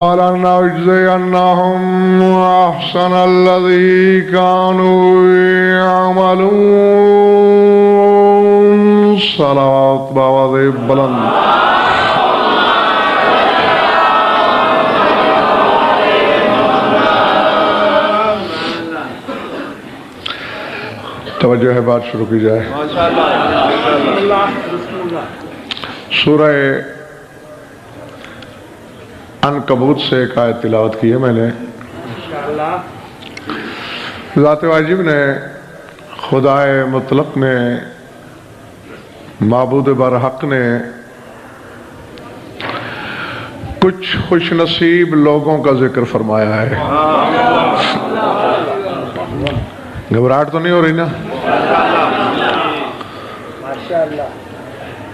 وَلَنَجْزِيَنَّهُمْ أَحْسَنَ الَّذِي كَانُوا يَعْمَلُونَ صلوات بآواز بلند توجہ ہے، بات شروع کی جائے۔ سورہ عنکبوت سے ایک آیت تلاوت کی ہے میں نے۔ ذات واجب نے، خدائے مطلق نے، معبود برحق نے کچھ خوش نصیب لوگوں کا ذکر فرمایا ہے۔ گھبراہٹ تو نہیں ہو رہی نا؟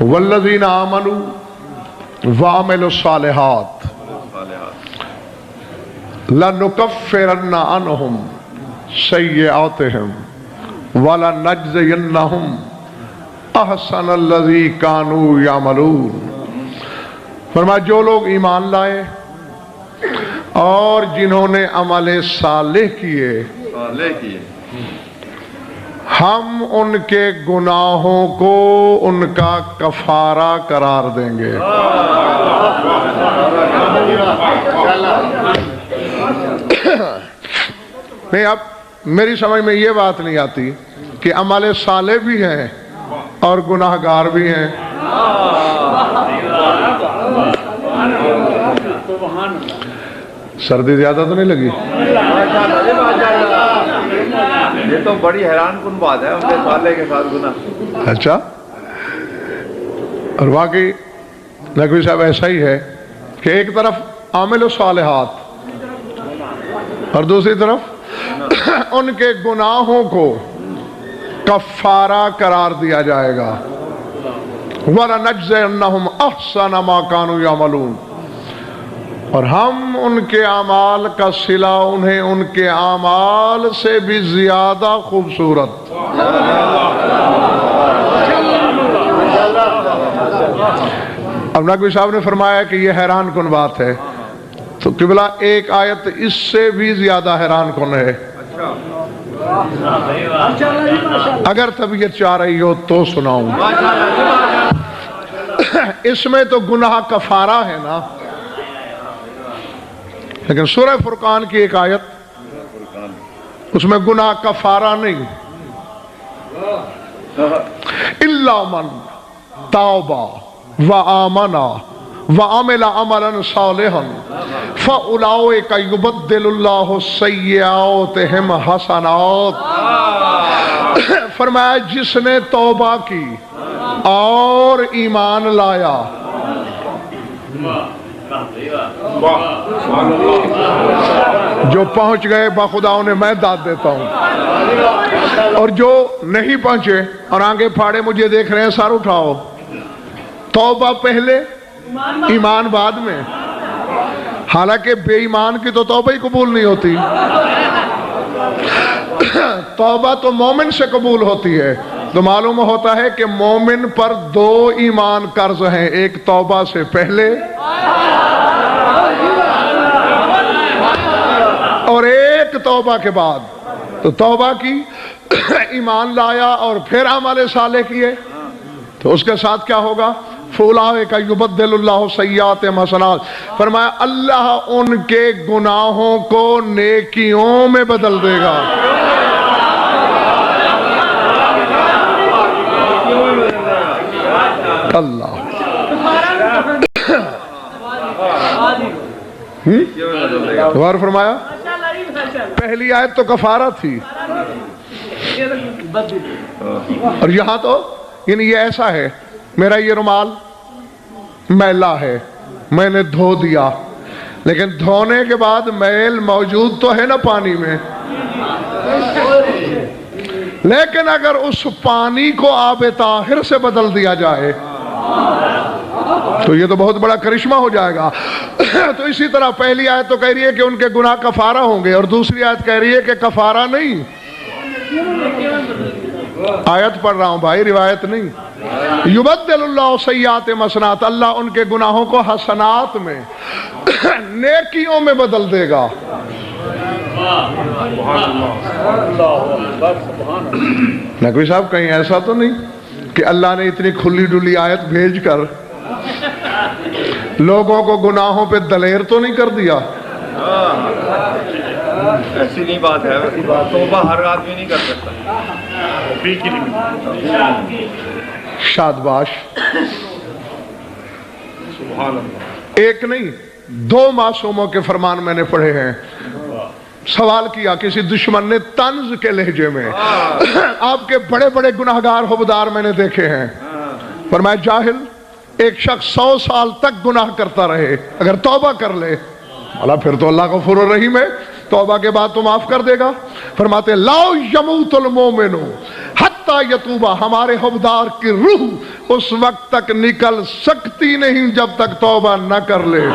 والذین آمنوا وعملوا الصالحات لَنُكَفِّرَنَّ عَنْهُمْ سَيِّئَاتِهِمْ وَلَنَجْزِيَنَّهُمْ أَحْسَنَ الَّذِي كَانُوا يَعْمَلُونَ۔ فرمایا جو لوگ ایمان لائے اور جنہوں نے عمل صالح کیے، ہم ان کے گناہوں کو ان کا کفارہ قرار دیں گے۔ نہیں، اب میری سمجھ میں یہ بات نہیں آتی کہ عمل صالح بھی ہیں اور گناہگار بھی ہیں۔ سردی زیادہ تو نہیں لگی؟ یہ تو بڑی حیران کن بات ہے، عمل صالح کے ساتھ گناہ۔ اچھا، اور واقعی نقوی صاحب ایسا ہی ہے کہ ایک طرف عامل الصالحات اور دوسری طرف ان کے گناہوں کو کفارہ قرار دیا جائے گا۔ وَلَنَجْزِيَنَّهُمْ أَحْسَنَ مَا كَانُوا يَعْمَلُونَ، اور ہم ان کے اعمال کا صلہ انہیں ان کے اعمال سے بھی زیادہ خوبصورت۔ اب نقوی صاحب نے فرمایا کہ یہ حیران کن بات ہے، تو قبلہ ایک آیت اس سے بھی زیادہ حیران کن ہے۔ اگر طبیعت چاہ رہی ہو تو سناؤں۔ اس میں تو گناہ کفارہ ہے نا، لیکن سورہ فرقان کی ایک آیت، اس میں گناہ کفارہ نہیں۔ اِلَّا مَنْ تَابَ وَآمَنَ وَعَمِلَ عَمَلًا صَالِحًا فَأُولَئِكَ يُبَدِّلُ اللَّهُ سَيِّئَاتِهِمْ حَسَنَاتٍ۔ فرمایا جس نے توبہ کی اور ایمان لایا، جو پہنچ گئے بخدا انہیں میں داد دیتا ہوں، اور جو نہیں پہنچے اور آنگے پھاڑے مجھے دیکھ رہے ہیں، سر اٹھاؤ۔ توبہ پہلے، ایمان بعد میں۔ حالانکہ بے ایمان کی تو توبہ ہی قبول نہیں ہوتی، توبہ تو مومن سے قبول ہوتی ہے۔ تو معلوم ہوتا ہے کہ مومن پر دو ایمان قرض ہیں، ایک توبہ سے پہلے اور ایک توبہ کے بعد۔ تو توبہ کی، ایمان لایا اور پھر عمل صالح کیے، تو اس کے ساتھ کیا ہوگا؟ فَأُولَئِكَ يُبَدِّلُ اللَّهُ سَيِّئَاتِهِمْ حَسَنَاتٍ۔ فرمایا اللہ ان کے گناہوں کو نیکیوں میں بدل دے گا۔ اللہ غور فرمایا، پہلی آیت تو کفارہ تھی، اور یہاں تو یعنی یہ ایسا ہے، میرا یہ رومال میلا ہے، میں نے دھو دیا، لیکن دھونے کے بعد میل موجود تو ہے نا پانی میں، لیکن اگر اس پانی کو آب طاہر سے بدل دیا جائے تو یہ تو بہت بڑا کرشمہ ہو جائے گا۔ تو اسی طرح پہلی آیت تو کہہ رہی ہے کہ ان کے گناہ کفارہ ہوں گے، اور دوسری آیت کہہ رہی ہے کہ کفارہ نہیں۔ آیت پڑھ رہا ہوں بھائی، روایت نہیں۔ یبدل اللہ سیئات حسنات، اللہ ان کے گناہوں کو حسنات میں نیکیوں میں بدل دے گا۔ نقوی صاحب کہیں ایسا تو نہیں کہ اللہ نے اتنی کھلی ڈلی آیت بھیج کر لوگوں کو گناہوں پہ دلیر تو نہیں کر دیا؟ ایسی نہیں بات ہے، توبہ ہر آدمی نہیں کر سکتا۔ شادباش، ایک نہیں 2 معصوموں کے فرمان میں نے پڑھے ہیں۔ سوال کیا کسی دشمن نے طنز کے لہجے میں، آپ کے بڑے بڑے گناہگار حبدار میں نے دیکھے ہیں، فرمایا جاہل ایک شخص 100 سال تک گناہ کرتا رہے، اگر توبہ کر لے اللہ پھر تو اللہ غفور الرحیم ہے، توبہ کے بعد تو معاف کر دے گا۔ فرماتے لا یموت المومن حتی یتوبہ، ہمارے حبدار کی روح اس وقت تک نکل سکتی نہیں جب تک توبہ نہ کر لے۔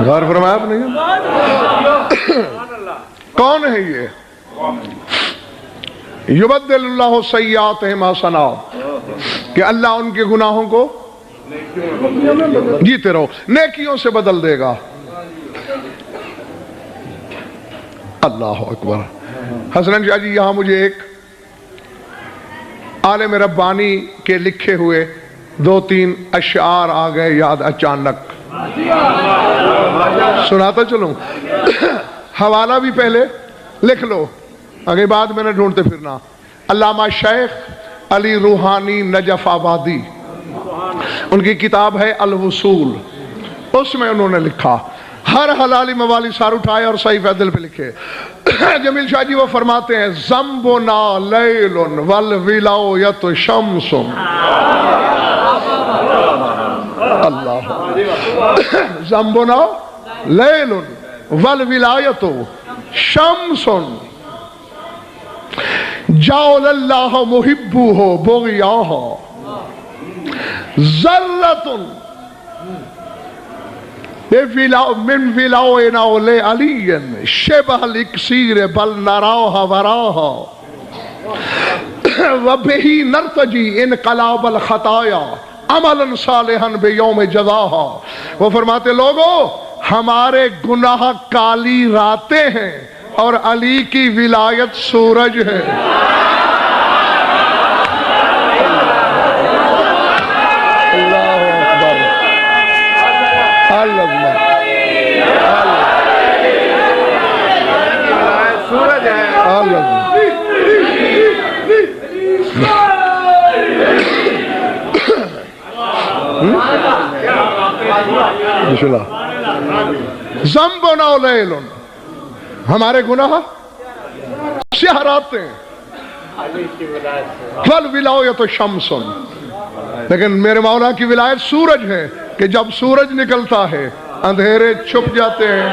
غور فرمایا آپ نے؟ کون ہے یہ؟ یبدل اللہ سیئاتہم حسنات، کہ اللہ ان کے گناہوں کو جیتے رہو نیکیوں سے بدل دے گا۔ اللہ اکبر۔ حسن شاہ جی یہاں مجھے ایک عالم ربانی کے لکھے ہوئے 2-3 اشعار آ گئے یاد اچانک، سناتا چلوں، حوالہ بھی پہلے لکھ لو آگے بعد میں نے ڈھونڈتے پھرنا۔ علامہ شیخ علی روحانی نجف آبادی، ان کی کتاب ہے الوصول، اس میں انہوں نے لکھا، ہر حلالی موالی سار اٹھائے اور صحیح دل پہ لکھے۔ جمیل شاہ جی وہ فرماتے ہیں ذنبنا لیل والولایت شمس، اللہ، ذنبنا لیل والولایت شمس جعل اللہ محبہ بغیاہ ذرۃ من ولائنا لعلی شبہ الاکسیر بل نراہ وراہا وبہی نرتجی انقلاب الخطایا عملا صالحا بیوم جزاہا۔ وہ فرماتے لوگوں ہمارے گناہ کالی راتیں ہیں اور علی کی ولایت سورج ہے۔ سورج ہے۔ ذنبنا لیل، ہمارے گناہ سیاہ راتیں، والولایت شمس، لیکن میرے مولا کی ولایت سورج ہے کہ جب سورج نکلتا ہے اندھیرے چھپ جاتے ہیں،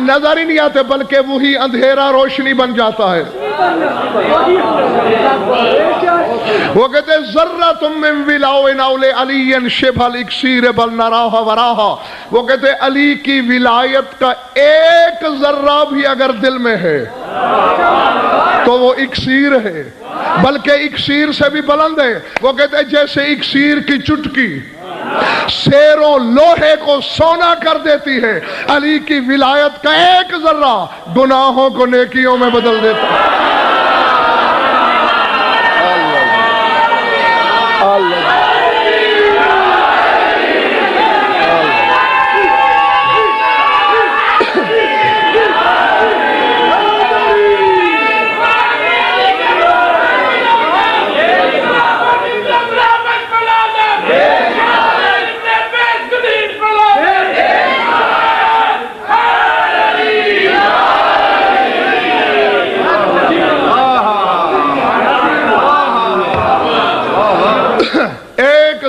نظر ہی نہیں آتے بلکہ وہی اندھیرا روشنی بن جاتا ہے۔ وہ کہتے ہیں ذرۃ من ولائنا لعلی شبہ الاکسیر بل نراہ وراہا، وہ کہتے ہیں علی کی ولایت کا ایک ذرہ بھی اگر دل میں ہے تو وہ اکسیر ہے، بلکہ اکسیر سے بھی بلند ہے۔ وہ کہتے ہیں جیسے اکسیر کی چٹکی سیروں لوہے کو سونا کر دیتی ہے، علی کی ولایت کا ایک ذرہ گناہوں کو نیکیوں میں بدل دیتا ہے۔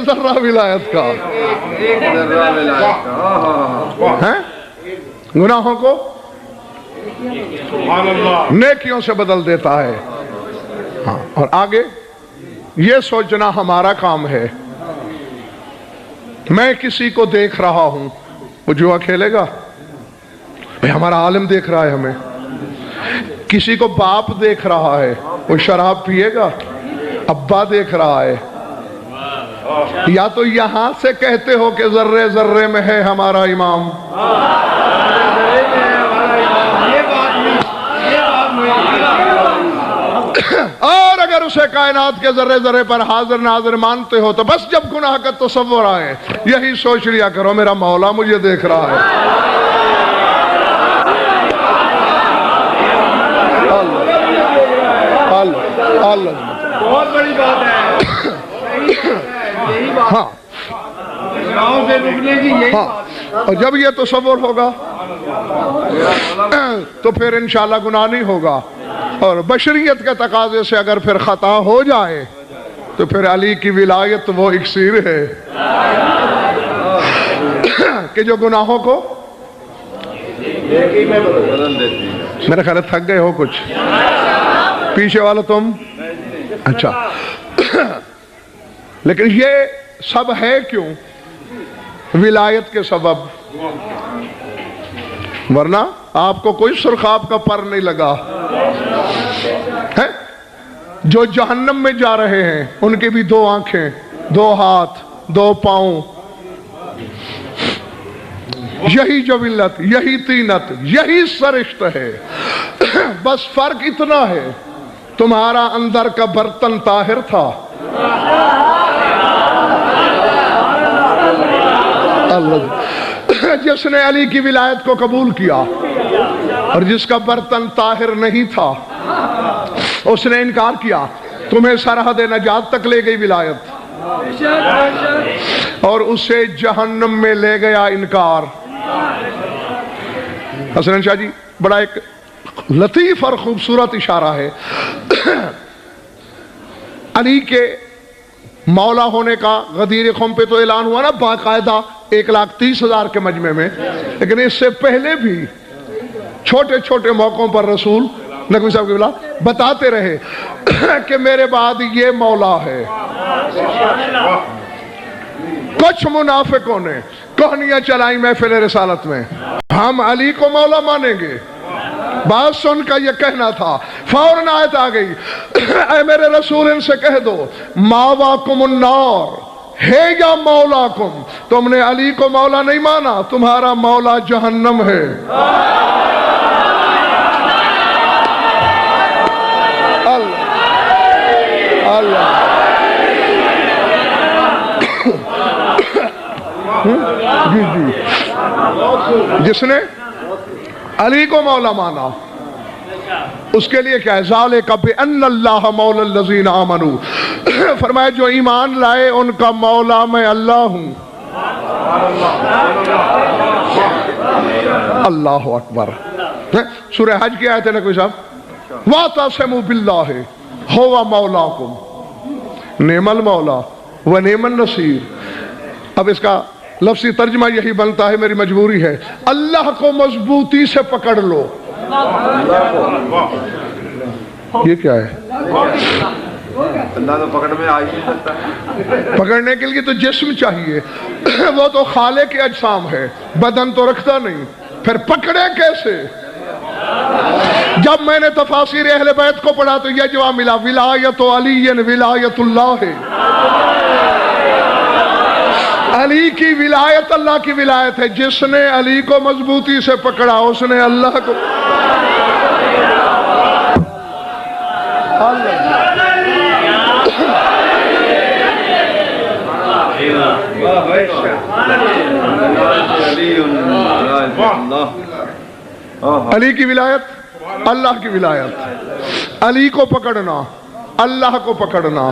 ذرہ ولایت کا، ایک ذرہ ولایت کا، گناہوں کو نیکیوں سے بدل دیتا ہے. ہاں اور آگے یہ سوچنا ہمارا کام ہے. میں کسی کو دیکھ رہا ہوں، وہ جوا کھیلے گا؟ ہمارا عالم دیکھ رہا ہے ہمیں. کسی کو باپ دیکھ رہا ہے، وہ شراب پیے گا؟ ابا دیکھ رہا ہے. یا تو یہاں سے کہتے ہو کہ ذرے ذرے میں ہے ہمارا امام، اور اگر اسے کائنات کے ذرے ذرے پر حاضر ناظر مانتے ہو تو بس جب گناہ کا تصور آئے یہی سوچ لیا کرو میرا مولا مجھے دیکھ رہا ہے. اللہ بہت بڑی بات ہے. ہاں گاؤں سے رکنے کی یہی ہاں. اور جب یہ تصور ہوگا تو پھر انشاءاللہ گناہ نہیں ہوگا. اور بشریت کے تقاضے سے اگر پھر خطا ہو جائے تو پھر علی کی ولایت وہ اکسیر ہے کہ جو گناہوں کو بدل دیتی ہے. میرے خیال تھک گئے ہو کچھ پیچھے والا تم. اچھا لیکن یہ سب ہے کیوں؟ ولایت کے سبب. ورنہ آپ کو کوئی سرخاب کا پر نہیں لگا ہے. جو جہنم میں جا رہے ہیں ان کی بھی 2 آنکھیں، 2 ہاتھ، 2 پاؤں، یہی جبلت، یہی طینت، یہی سرشت ہے. بس فرق اتنا ہے تمہارا اندر کا برتن طاہر تھا. اللہ جس نے علی کی ولایت کو قبول کیا اور جس کا برتن طاہر نہیں تھا اس نے انکار کیا، تمہیں سرحد نجات تک لے گئی ولایت اور اسے جہنم میں لے گیا انکار. حسن شاہ جی بڑا ایک لطیف اور خوبصورت اشارہ ہے. علی کے مولا ہونے کا غدیر قوم پہ تو اعلان ہوا نا باقاعدہ 1,30,000 کے مجمع میں، لیکن اس سے پہلے بھی چھوٹے چھوٹے موقعوں پر رسول نقوی صاحب کی بلا بتاتے رہے کہ میرے بعد یہ مولا ہے. کچھ منافقوں نے کہانیاں چلائی محفل رسالت میں، ہم علی کو مولا مانیں گے. بات سن کا یہ کہنا تھا، فوراً آیت آ گئی، اے میرے رسول ان سے کہہ دو ماواکم النار ہے یا مولاکم. تم نے علی کو مولا نہیں مانا، تمہارا مولا جہنم ہے. اللہ جی جی جس نے علی کو مولا مانا اس کے لیے کیا ہے؟ ذالک بأن اللہ مولا الذین آمنوا، فرمایا جو ایمان لائے ان کا مولا میں اللہ ہوں. اللہ اکبر. سورہ حج کی آیت ہے نا کوئی صاحب، وَاعْتَصِمُوا بِاللَّهِ هُوَ مَوْلَاكُمْ نعم المولا ونعم النصیر. اب اس کا لفظی ترجمہ یہی بنتا ہے، میری مجبوری ہے، اللہ کو مضبوطی سے پکڑ لو. یہ کیا ہے؟ اللہ تو پکڑ میں آ ہی نہیں سکتا. پکڑنے کے لیے تو جسم چاہیے، وہ تو خالق اجسام ہے، بدن تو رکھتا نہیں، پھر پکڑے کیسے؟ جب میں نے تفاسیر اہل بیت کو پڑھا تو یہ جواب ملا، ولایت علی ولایت اللہ ہے. علی کی ولایت اللہ کی ولایت ہے. جس نے علی کو مضبوطی سے پکڑا اس نے اللہ کو علی کی ولایت اللہ کی ولایت، علی کو پکڑنا اللہ کو پکڑنا.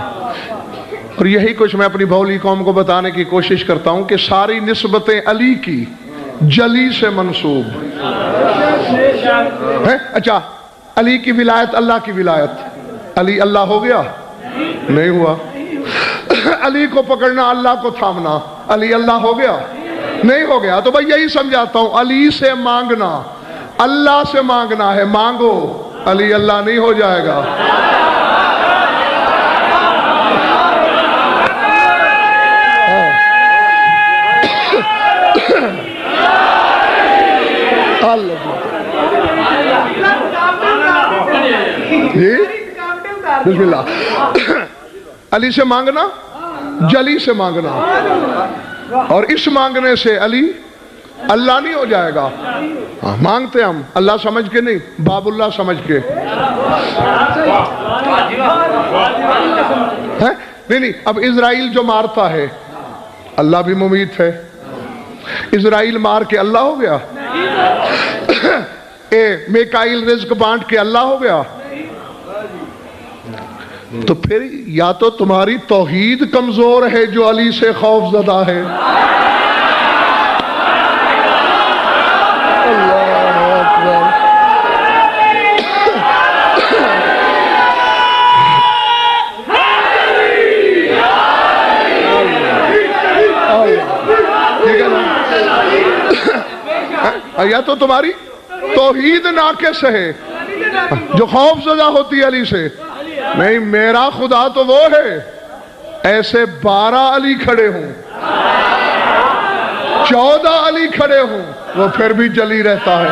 اور یہی کچھ میں اپنی بھولی قوم کو بتانے کی کوشش کرتا ہوں کہ ساری نسبتیں علی کی جلی سے منسوب ہیں. اچھا علی کی ولایت اللہ کی ولایت، علی اللہ ہو گیا؟ نہیں ہوا. علی کو پکڑنا اللہ کو تھامنا، علی اللہ ہو گیا؟ نہیں ہو گیا. تو بھائی یہی سمجھاتا ہوں، علی سے مانگنا اللہ سے مانگنا ہے، مانگو، علی اللہ نہیں ہو جائے گا۔ جی بسم اللہ۔ علی سے مانگنا، جلی سے مانگنا، اور اس مانگنے سے علی اللہ نہیں ہو جائے گا۔ مانگتے ہم اللہ سمجھ کے نہیں، باب اللہ سمجھ کے، نہیں اب اسرائیل جو مارتا ہے اللہ بھی ممیت ہے، اسرائیل مار کے اللہ ہو گیا؟ میکائیل رزق بانٹ کے اللہ ہو گیا؟ تو پھر یا تو تمہاری توحید کمزور ہے جو علی سے خوف زدہ ہے، یا تو تمہاری توحید ناقص ہے جو خوف زدہ ہوتی ہے علی سے۔ نہیں، میرا خدا تو وہ ہے، ایسے 12 علی کھڑے ہوں، 14 علی کھڑے ہوں، وہ پھر بھی جلی رہتا ہے۔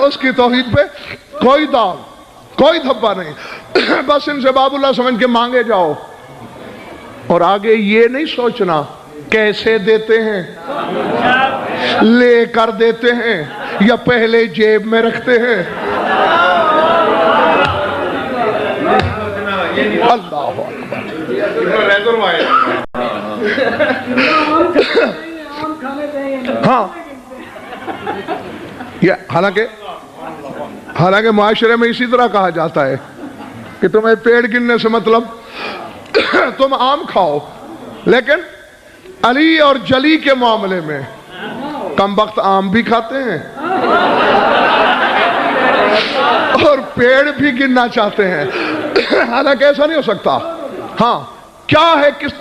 اس کی توحید پہ کوئی داغ، کوئی دھبا نہیں، بس ان سے باب اللہ سمجھ کے مانگے جاؤ، اور آگے یہ نہیں سوچنا کیسے دیتے ہیں، لے کر دیتے ہیں یا پہلے جیب میں رکھتے ہیں۔ اللہ اکبر۔ ہاں، یہ حالانکہ معاشرے میں اسی طرح کہا جاتا ہے کہ تمہیں پیڑ گننے سے مطلب تم آم کھاؤ، لیکن علی اور جلی کے معاملے میں کم وقت آم بھی کھاتے ہیں اور پیڑ بھی گننا چاہتے ہیں، حالانکہ ایسا نہیں ہو سکتا۔ ہاں، کیا ہے کس